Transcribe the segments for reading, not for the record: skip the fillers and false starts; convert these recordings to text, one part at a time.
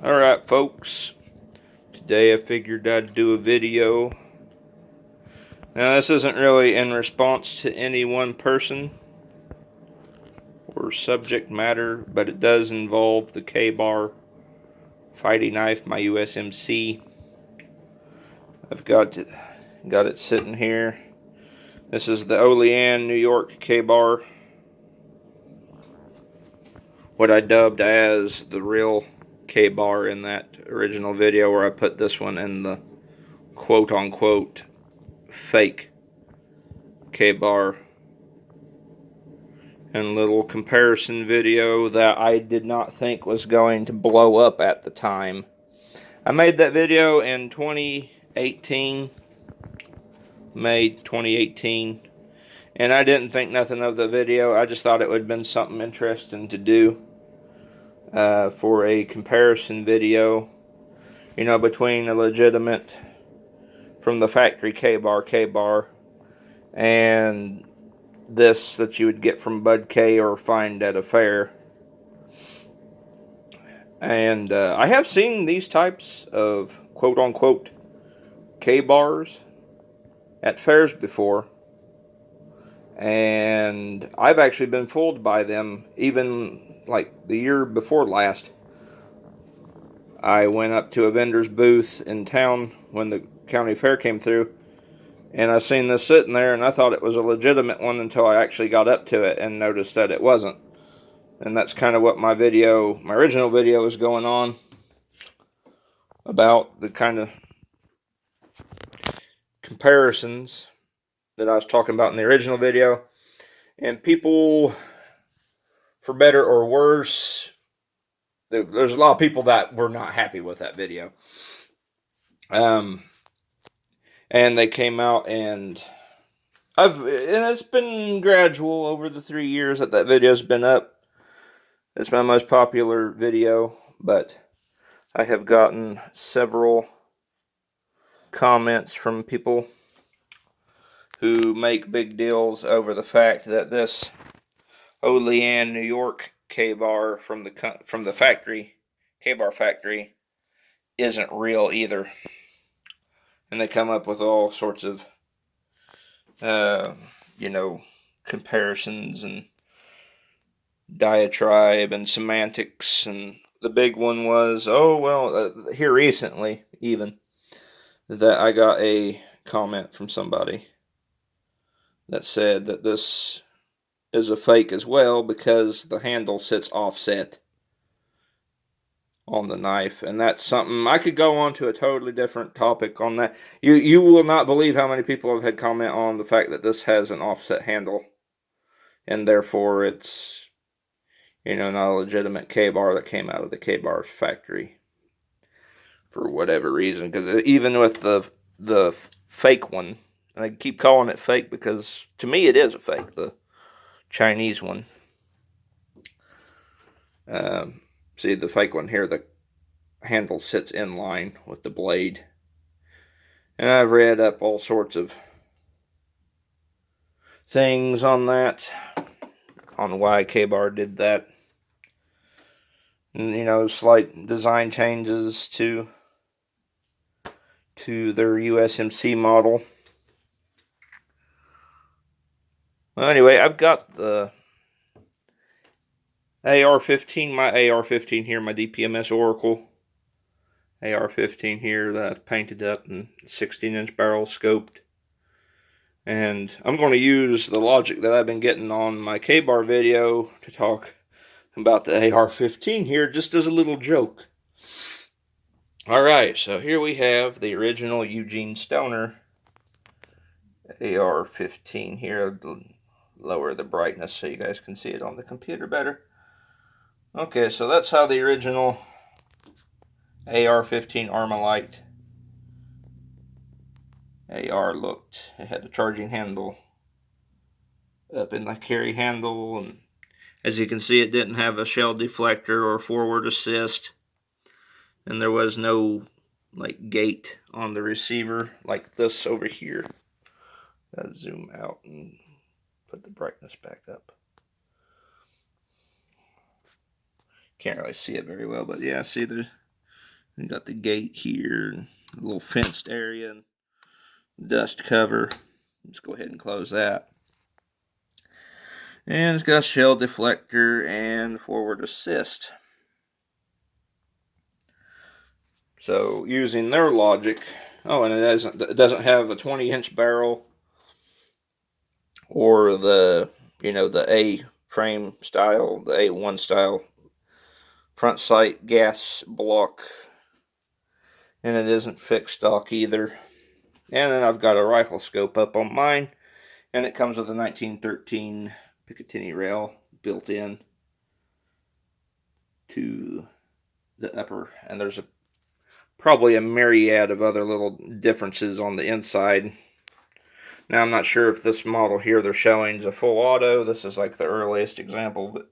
Alright folks, today I figured I'd do a video. Now this isn't really in response to any one person or subject matter, but it does involve the K-Bar fighting knife, my USMC. I've got it sitting here. This is the Olean New York K-Bar, what I dubbed as the real K-Bar in that original video where I put this one in the quote-unquote fake K-Bar, and little comparison video that I did not think was going to blow up at the time. I made that video in 2018, May 2018, and I didn't think nothing of the video. I just thought it would have been something interesting to do for a comparison video, you know, between a legitimate from the factory K-Bar and this that you would get from Bud K or find at a fair. And I have seen these types of quote-unquote K-bars at fairs before, and I've actually been fooled by them. Even like the year before last, I went up to a vendor's booth in town when the county fair came through, and I seen this sitting there, and I thought it was a legitimate one until I actually got up to it and noticed that it wasn't. And that's kind of what my original video was going on about, the kind of comparisons that I was talking about in the original video. And people, for better or worse, there's a lot of people that were not happy with that video. And they came out, and it's been gradual over the 3 years that video's been up. It's my most popular video, but I have gotten several comments from people who make big deals over the fact that this Olean, New York K-Bar from the factory, K-Bar factory, isn't real either. And they come up with all sorts of, comparisons and diatribe and semantics. And the big one was, here recently, even, that I got a comment from somebody that said that this is a fake as well because the handle sits offset on the knife, and that's something I could go on to a totally different topic on that. You will not believe how many people have had comment on the fact that this has an offset handle, and therefore it's, not a legitimate K-bar that came out of the K-bar factory for whatever reason. Because even with the fake one, and I keep calling it fake because to me it is a fake, the Chinese one. See the fake one here, the handle sits in line with the blade. And I've read up all sorts of things on that, on why K-Bar did that. And, slight design changes to their USMC model. Well, anyway, I've got the AR-15, my AR-15 here, my DPMS Oracle AR-15 here that I've painted up and 16-inch barrel scoped. And I'm going to use the logic that I've been getting on my K-Bar video to talk about the AR-15 here, just as a little joke. Alright, so here we have the original Eugene Stoner AR-15 here. I'll lower the brightness so you guys can see it on the computer better. Okay, so that's how the original AR-15 Armalite AR looked. It had a charging handle up in the carry handle, and as you can see, it didn't have a shell deflector or forward assist, and there was no gate on the receiver like this over here. Gotta zoom out and put the brightness back up. Can't really see it very well, but yeah, see, You got the gate here, a little fenced area, and dust cover. Let's go ahead and close that. And it's got a shell deflector and forward assist. So using their logic, oh, and it doesn't have a 20-inch barrel or the the A-frame style, the A1 style front sight gas block, and it isn't fixed stock either. And then I've got a rifle scope up on mine, and it comes with a 1913 Picatinny rail built in to the upper, and there's probably a myriad of other little differences on the inside. Now I'm not sure if this model here they're showing is a full auto. This is like the earliest example of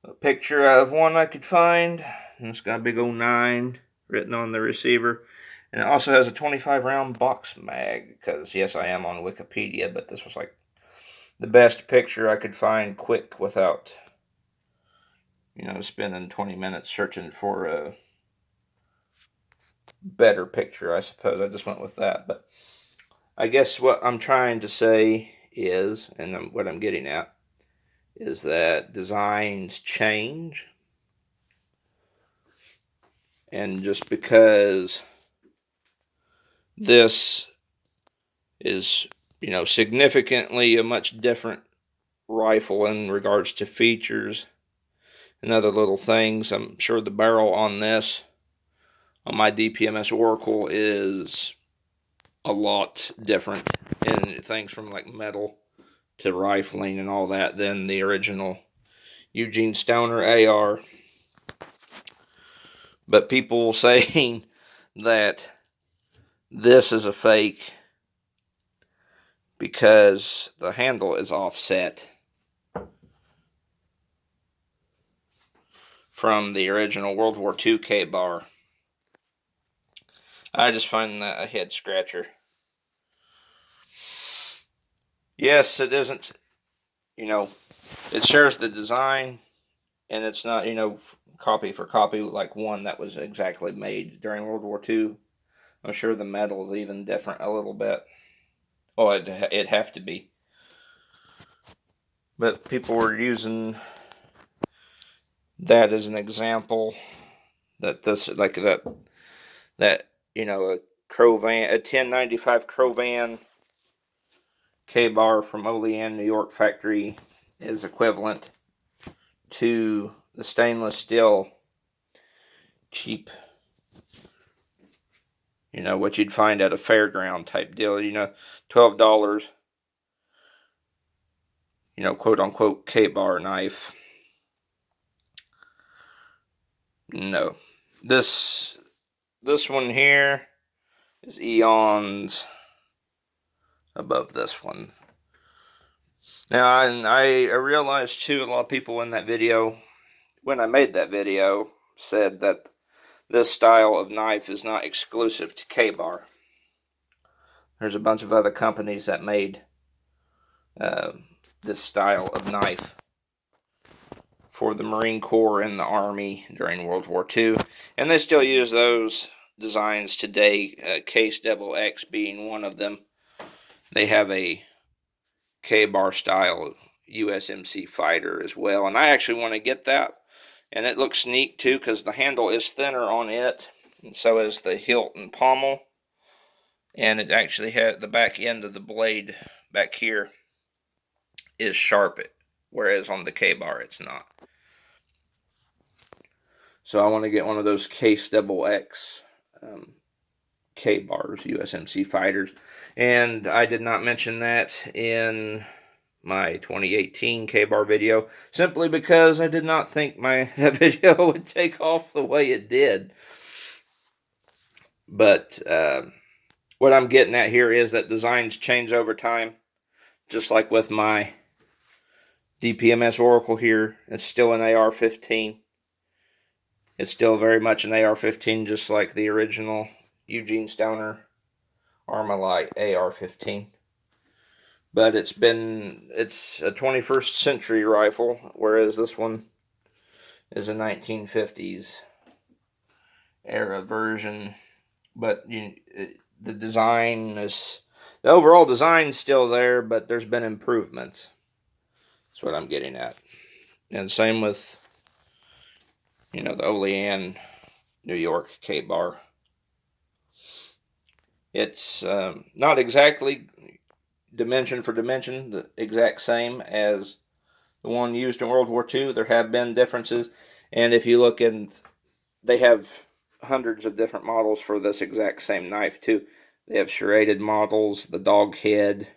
a picture of one I could find. And it's got a big old 9 written on the receiver. And it also has a 25 round box mag, because yes, I am on Wikipedia, but this was like the best picture I could find quick without spending 20 minutes searching for a better picture. I suppose I just went with that. But I guess what I'm trying to say is, and what I'm getting at, is that designs change. And just because this is, significantly a much different rifle in regards to features and other little things, I'm sure the barrel on this, on my DPMS Oracle, is a lot different in things from like metal to rifling and all that than the original Eugene Stoner AR. But people saying that this is a fake because the handle is offset from the original World War II K-bar. I just find that a head scratcher. Yes, it isn't, it shares the design, and it's not, copy for copy like one that was exactly made during World War II. I'm sure the metal is even different a little bit. Oh, it'd have to be. But people were using that as an example that this, like that a Crovan, a 1095 Crovan K-bar from Olean, New York factory is equivalent to the stainless steel cheap, what you'd find at a fairground type deal, $12, quote unquote K-bar knife. No. This one here is eons above this one. Now, I realized too, a lot of people in that video, when I made that video, said that this style of knife is not exclusive to K-bar. There's a bunch of other companies that made this style of knife for the Marine Corps and the Army during World War II, and they still use those designs today, Case XX being one of them. They have a K-bar style USMC fighter as well, and I actually want to get that, and it looks neat too because the handle is thinner on it, and so is the hilt and pommel, and it actually had the back end of the blade back here is sharp, whereas on the K-bar it's not. So I want to get one of those Case XX K-bars, USMC fighters, and I did not mention that in my 2018 K-bar video, simply because I did not think that video would take off the way it did. But what I'm getting at here is that designs change over time, just like with my DPMS Oracle here. It's still an AR-15. It's still very much an AR-15, just like the original Eugene Stoner Armalite AR-15. But it's a 21st century rifle, whereas this one is a 1950s era version, but the design is, the overall design's still there, but there's been improvements. That's what I'm getting at. And same with, the Olean New York K-bar. It's not exactly dimension for dimension the exact same as the one used in World War II. There have been differences, and if you look in, they have hundreds of different models for this exact same knife too. They have serrated models, the dog head.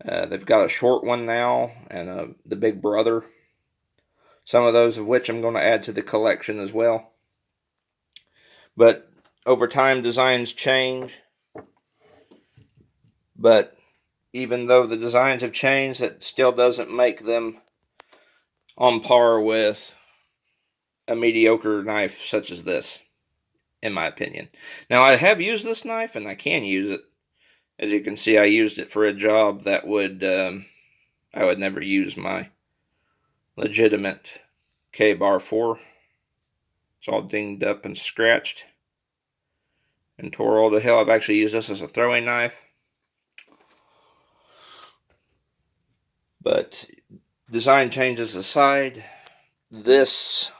They've got a short one now, and the big brother. Some of those of which I'm going to add to the collection as well. But over time, designs change. But even though the designs have changed, it still doesn't make them on par with a mediocre knife such as this, in my opinion. Now, I have used this knife, and I can use it. As you can see, I used it for a job that I would never use my legitimate K-bar for. It's all dinged up and scratched and tore all to hell. I've actually used this as a throwing knife. But design changes aside, this,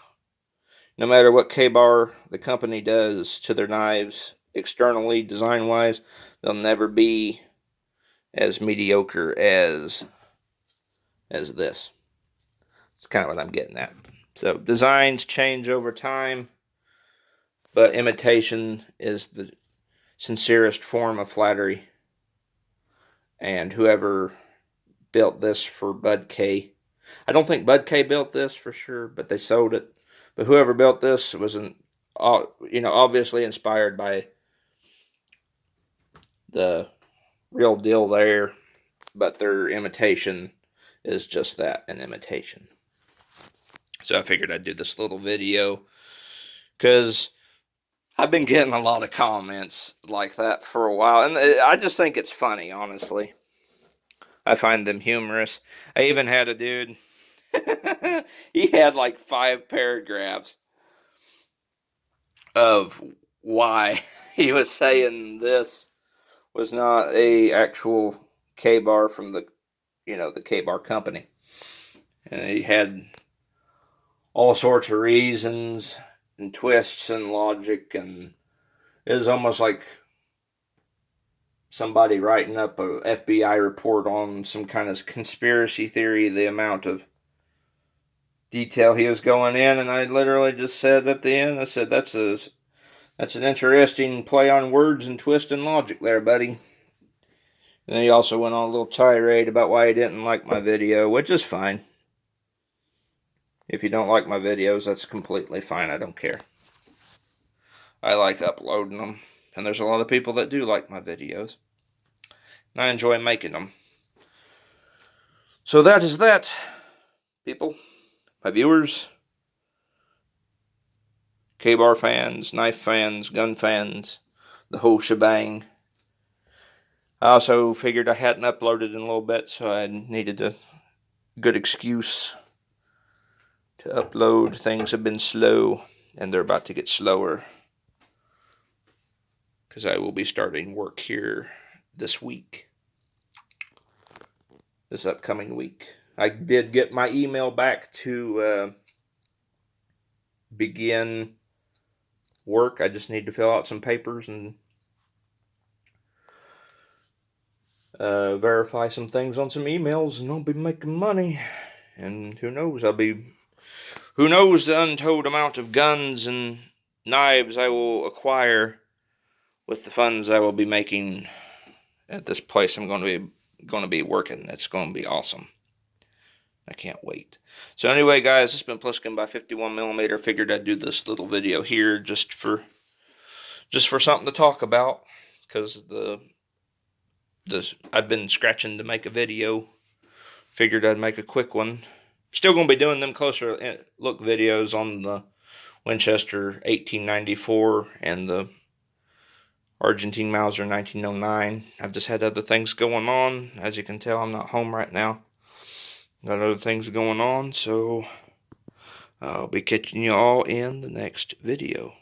no matter what K-bar the company does to their knives, externally, design-wise, they'll never be as mediocre as this. It's kind of what I'm getting at. So designs change over time, but imitation is the sincerest form of flattery. And whoever built this for Bud K, I don't think Bud K built this for sure, but they sold it. But whoever built this was obviously inspired by the real deal there, but their imitation is just that, an imitation. So I figured I'd do this little video because I've been getting a lot of comments like that for a while, and I just think it's funny, honestly. I find them humorous. I even had a dude, he had like 5 paragraphs of why he was saying this was not a actual K-bar from the K-bar company. And he had all sorts of reasons and twists and logic, and it was almost like somebody writing up a FBI report on some kind of conspiracy theory, the amount of detail he was going in. And I literally just said at the end, I said, that's an interesting play on words and twist and logic there, buddy. And then he also went on a little tirade about why he didn't like my video, which is fine. If you don't like my videos, that's completely fine. I don't care. I like uploading them, and there's a lot of people that do like my videos. And I enjoy making them. So that is that, people, my viewers, K-bar fans, knife fans, gun fans, the whole shebang. I also figured I hadn't uploaded in a little bit, so I needed a good excuse to upload. Things have been slow, and they're about to get slower, because I will be starting work here this upcoming week. I did get my email back to begin work. I just need to fill out some papers and verify some things on some emails, and I'll be making money. And who knows the untold amount of guns and knives I will acquire with the funds I will be making at this place I'm going to be working. It's going to be awesome. I can't wait. So anyway, guys, this has been Pliskin by 51mm. Figured I'd do this little video here just for something to talk about, because I've been scratching to make a video. Figured I'd make a quick one. Still going to be doing them closer look videos on the Winchester 1894 and the Argentine Mauser 1909. I've just had other things going on. As you can tell, I'm not home right now. Got other things going on, so I'll be catching you all in the next video.